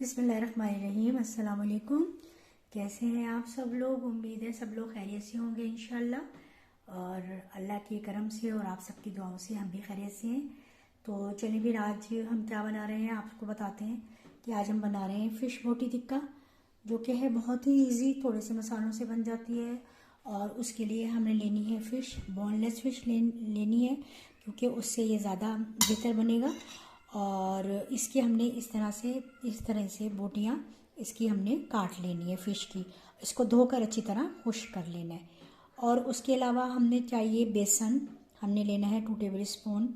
बिस्मिल्लाहिर्रहमानिर्रहीम। अस्सलाम वालेकुम। कैसे हैं आप सब लोग? उम्मीद है सब लोग खैरियत से होंगे इंशाल्लाह, और अल्लाह के करम से और आप सबकी दुआओं से हम भी खैरियत से हैं। तो चलिए फिर आज हम क्या बना रहे हैं आपको बताते हैं कि आज हम बना रहे हैं फ़िश बोटी टिक्का, जो कि है बहुत ही इजी, थोड़े से मसालों से बन जाती है। और उसके लिए हमें लेनी है फ़िश, बोनलेस फ़िश लेनी है, क्योंकि उससे ये ज़्यादा बेहतर बनेगा। और इसकी हमने इस तरह से बोटियाँ इसकी हमने काट लेनी है फ़िश की। इसको धोकर अच्छी तरह खुश्क कर लेना है। और उसके अलावा हमने चाहिए बेसन, हमने लेना है 2 टेबल स्पून।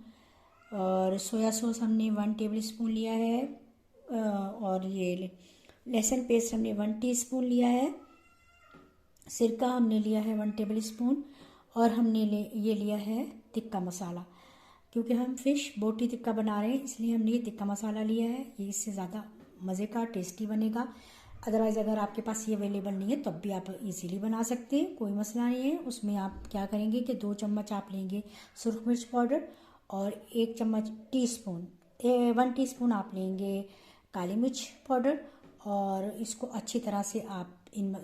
और सोया सॉस हमने 1 टेबल स्पून लिया है। और ये लहसुन पेस्ट हमने 1 टीस्पून लिया है। सिरका हमने लिया है 1 टेबल स्पून। और हमने ये लिया है टिक्का मसाला, क्योंकि हम फ़िश बोटी टिक्का बना रहे हैं इसलिए हमने ये टिक्का मसाला लिया है। ये इससे ज़्यादा मज़े का टेस्टी बनेगा। अदरवाइज़ अगर आपके पास ये अवेलेबल नहीं है तब भी आप इजीली बना सकते हैं, कोई मसला नहीं है। उसमें आप क्या करेंगे कि 2 चम्मच आप लेंगे सुरख मिर्च पाउडर, और 1 चम्मच 1 टीस्पून आप लेंगे काली मिर्च पाउडर। और इसको अच्छी तरह से आप इन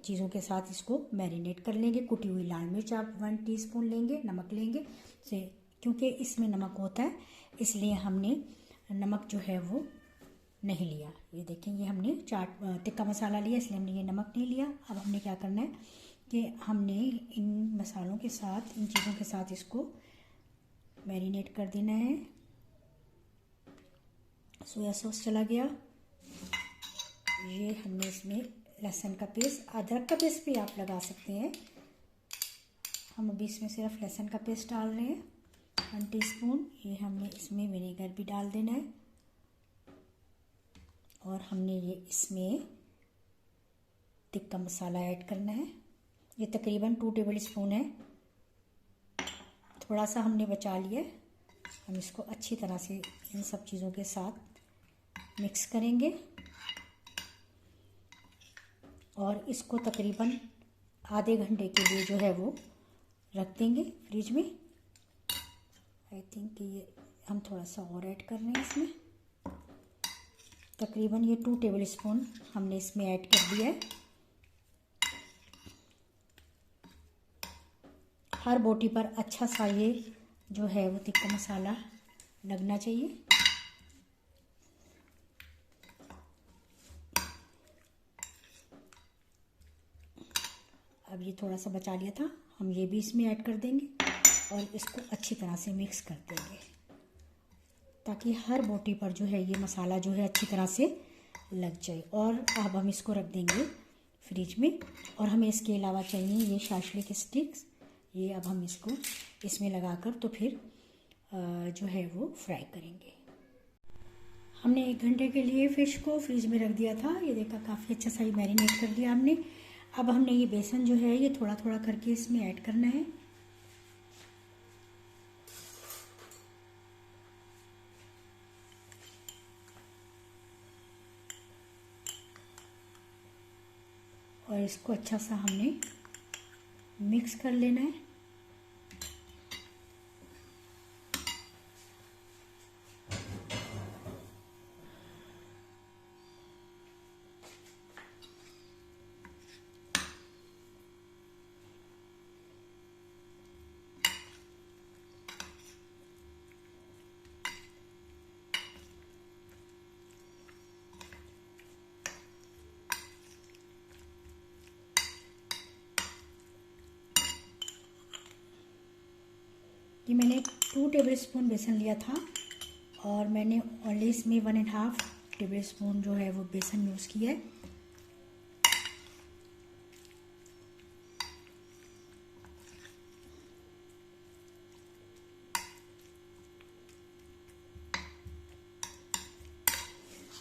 चीज़ों के साथ इसको मैरिनेट कर लेंगे। कुटी हुई लाल मिर्च आप 1 टीस्पून लेंगे, नमक लेंगे से, क्योंकि इसमें नमक होता है इसलिए हमने नमक जो है वो नहीं लिया। ये देखें, ये हमने चाट टिक्का मसाला लिया इसलिए हमने ये नमक नहीं लिया। अब हमने क्या करना है कि हमने इन मसालों के साथ, इन चीज़ों के साथ इसको मैरिनेट कर देना है। सोया सॉस चला गया। ये हमने इसमें लहसुन का पेस्ट, अदरक का पेस्ट भी आप लगा सकते हैं। हम अभी इसमें सिर्फ लहसुन का पेस्ट डाल रहे हैं 1 टीस्पून। ये हमने इसमें विनेगर भी डाल देना है। और हमने ये इसमें टिक्का मसाला ऐड करना है। ये तकरीबन 2 टेबल स्पून है, थोड़ा सा हमने बचा लिया है। हम इसको अच्छी तरह से इन सब चीज़ों के साथ मिक्स करेंगे और इसको तकरीबन आधे घंटे के लिए जो है वो रख देंगे फ्रिज में। आई थिंक ये हम थोड़ा सा और ऐड कर रहे हैं इसमें। तकरीबन ये 2 टेबल स्पून हमने इसमें ऐड कर दिया है। हर बोटी पर अच्छा सा ये जो है वो टिक्का मसाला लगना चाहिए। अब ये थोड़ा सा बचा लिया था, हम ये भी इसमें ऐड कर देंगे और इसको अच्छी तरह से मिक्स कर देंगे, ताकि हर बोटी पर जो है ये मसाला जो है अच्छी तरह से लग जाए। और अब हम इसको रख देंगे फ्रिज में। और हमें इसके अलावा चाहिए ये शाशलिक स्टिक्स। ये अब हम इसको इसमें लगाकर तो फिर जो है वो फ्राई करेंगे। हमने 1 घंटे के लिए फ़िश को फ्रिज में रख दिया था। ये देखा, काफ़ी अच्छा सा ही मैरिनेट कर दिया हमने। अब हमने ये बेसन जो है ये थोड़ा थोड़ा करके इसमें ऐड करना है। और इसको अच्छा सा हमने मिक्स कर लेना है। ये मैंने 2 टेबल स्पून बेसन लिया था और मैंने ओनली इसमें 1.5 टेबल स्पून जो है वो बेसन यूज़ किया है।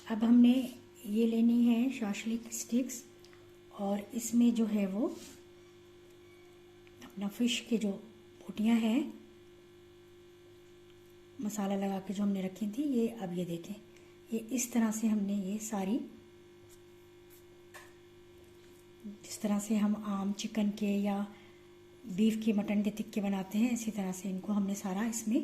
अब हमने ये लेनी है शाशलिक स्टिक्स, और इसमें जो है वो अपना फ़िश की जो बोटियाँ हैं मसाला लगा के जो हमने रखी थी, ये अब ये देखें, ये इस तरह से हमने ये सारी, जिस तरह से हम आम चिकन के या बीफ के, मटन के टिक्के बनाते हैं, इसी तरह से इनको हमने सारा इसमें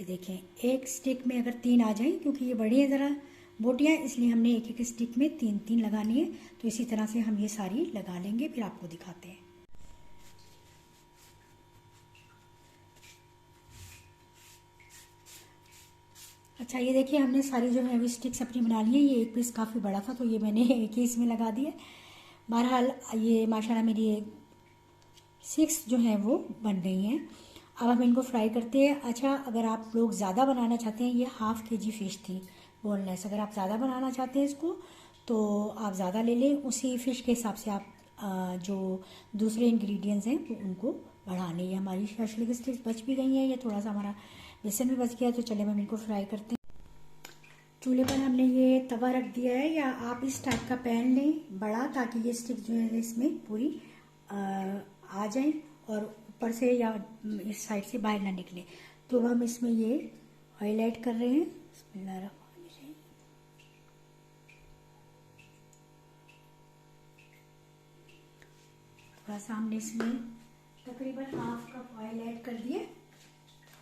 ये देखें, एक स्टिक में अगर 3 आ जाए, क्योंकि ये बड़ी है ज़रा बोटियाँ, इसलिए हमने एक एक स्टिक में 3-3 लगानी है। तो इसी तरह से हम ये सारी लगा लेंगे, फिर आपको दिखाते हैं। अच्छा, ये देखिए हमने सारी जो है स्टिक्स अपनी बना ली है। ये एक पीस काफ़ी बड़ा था तो ये मैंने एक ही इसमें लगा दिया। बहरहाल ये माशाल्लाह मेरी 6 जो है वो बन रही हैं। अब हम इनको फ्राई करते हैं। अच्छा, अगर आप लोग ज़्यादा बनाना चाहते हैं, ये ½ kg फ़िश थी बोनलेस, अगर आप ज़्यादा बनाना चाहते हैं इसको तो आप ज़्यादा ले लें। उसी फ़िश के हिसाब से आप जो दूसरे इंग्रेडिएंट्स हैं वो उनको बढ़ा लें। ये हमारी स्पेशली की स्टिक्स बच भी गई हैं, ये थोड़ा सा हमारा बेसन भी बच गया। तो चले हम इनको फ्राई करते हैं। चूल्हे पर हमने ये तवा रख दिया है, या आप इस टाइप का पैन लें बड़ा, ताकि ये स्टिक जो है इसमें पूरी आ जाए और ऊपर से या इस साइड से बाहर ना निकले। तो हम इसमें ये ऑयल ऐड कर रहे हैं। बिस्मिल्लाहिर्रहमानिर्रहीम। थोड़ा सा हमने इसमें तकरीबन ½ कप ऑयल ऐड कर दिए।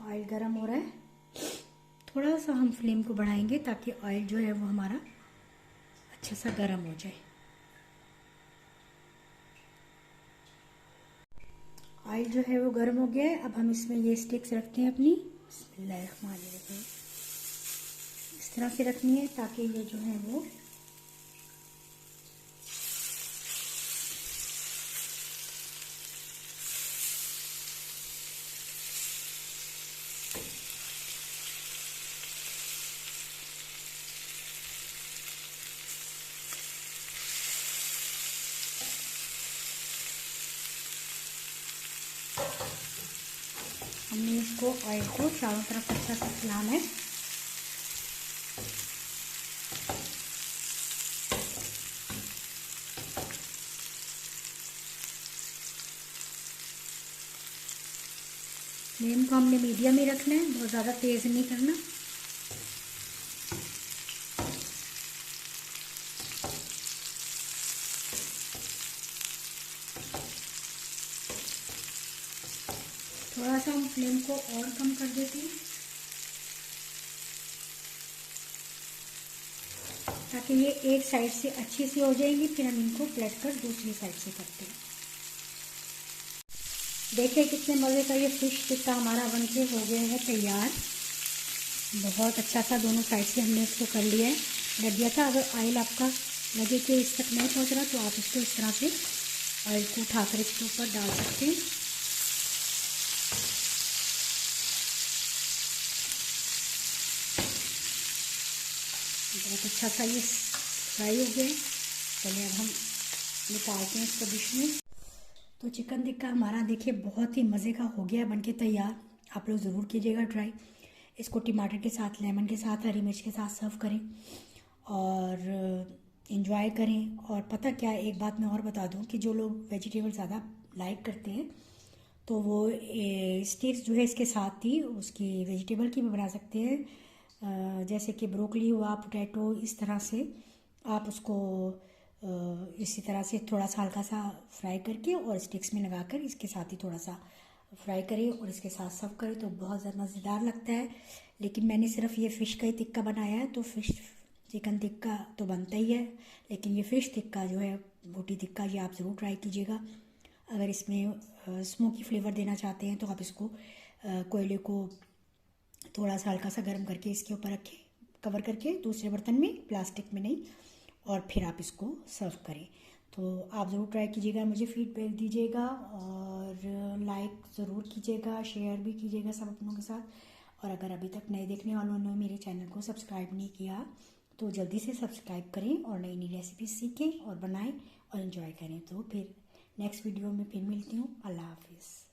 ऑयल गर्म हो रहा है, थोड़ा सा हम फ्लेम को बढ़ाएंगे ताकि ऑयल जो है वो हमारा अच्छा सा गर्म हो जाए। ऑयल जो है वो गर्म हो गया है। अब हम इसमें ये स्टिक्स रखते हैं अपनी। बिस्मिल्लाहिर्रहमानिर्रहीम। इस तरह से रखनी है ताकि ये जो है वो हमने इसको ऑयल को चारों तरफ अच्छा से फैलाना है। फ्लेम को हमने मीडियम ही रखना है, बहुत ज़्यादा तेज़ नहीं करना। थोड़ा सा हम फ्लेम को और कम कर देते हैं ताकि ये एक साइड से अच्छी सी हो जाएंगी। फिर हम इनको पलट कर दूसरी साइड से करते हैं। देखिए कितने मज़े का ये फ़िश टिक्का हमारा बनके हो गया है तैयार। बहुत अच्छा सा दोनों साइड से हमने इसको कर लिया है। लग गया था, अगर ऑयल आपका लगे कि इस तक नहीं पहुँच रहा तो आप इसको इस तरह से ऑयल को उठाकर इसके ऊपर डाल सकते हैं। बहुत अच्छा सा ये फ्राई हो गया है। चलिए अब हम निकालते हैं इसको डिश में। तो चिकन टिक्का हमारा देखिए बहुत ही मज़े का हो गया बनके तैयार। आप लोग ज़रूर कीजिएगा ट्राई। इसको टमाटर के साथ, लेमन के साथ, हरी मिर्च के साथ सर्व करें और एंजॉय करें। और पता क्या, एक बात मैं और बता दूं कि जो लोग वेजिटेबल ज़्यादा लाइक करते हैं तो वो स्टिक्स जो है इसके साथ ही उसकी वेजिटेबल की भी बना सकते हैं। जैसे कि ब्रोकली हुआ, पोटैटो, इस तरह से आप उसको इसी तरह से थोड़ा सा हल्का सा फ्राई करके और स्टिक्स में लगाकर इसके साथ ही थोड़ा सा फ्राई करें और इसके साथ सर्व करें तो बहुत ज़्यादा मज़ेदार लगता है। लेकिन मैंने सिर्फ ये फ़िश का ही टिक्का बनाया है, तो फ़िश चिकन टिक्का तो बनता ही है, लेकिन ये फ़िश टिक्का जो है, बोटी टिक्का, ये आप ज़रूर ट्राई कीजिएगा। अगर इसमें स्मोकी फ्लेवर देना चाहते हैं तो आप इसको कोयले को थोड़ा सा हल्का सा गर्म करके इसके ऊपर रखें, कवर करके दूसरे बर्तन में, प्लास्टिक में नहीं, और फिर आप इसको सर्व करें। तो आप ज़रूर ट्राई कीजिएगा, मुझे फीडबैक दीजिएगा और लाइक ज़रूर कीजिएगा, शेयर भी कीजिएगा सब अपनों के साथ। और अगर अभी तक नए देखने वालों ने मेरे चैनल को सब्सक्राइब नहीं किया तो जल्दी से सब्सक्राइब करें और नई नई रेसिपी सीखें और बनाएं और एंजॉय करें। तो फिर नेक्स्ट वीडियो में फिर मिलती हूँ। अल्लाह हाफिज़।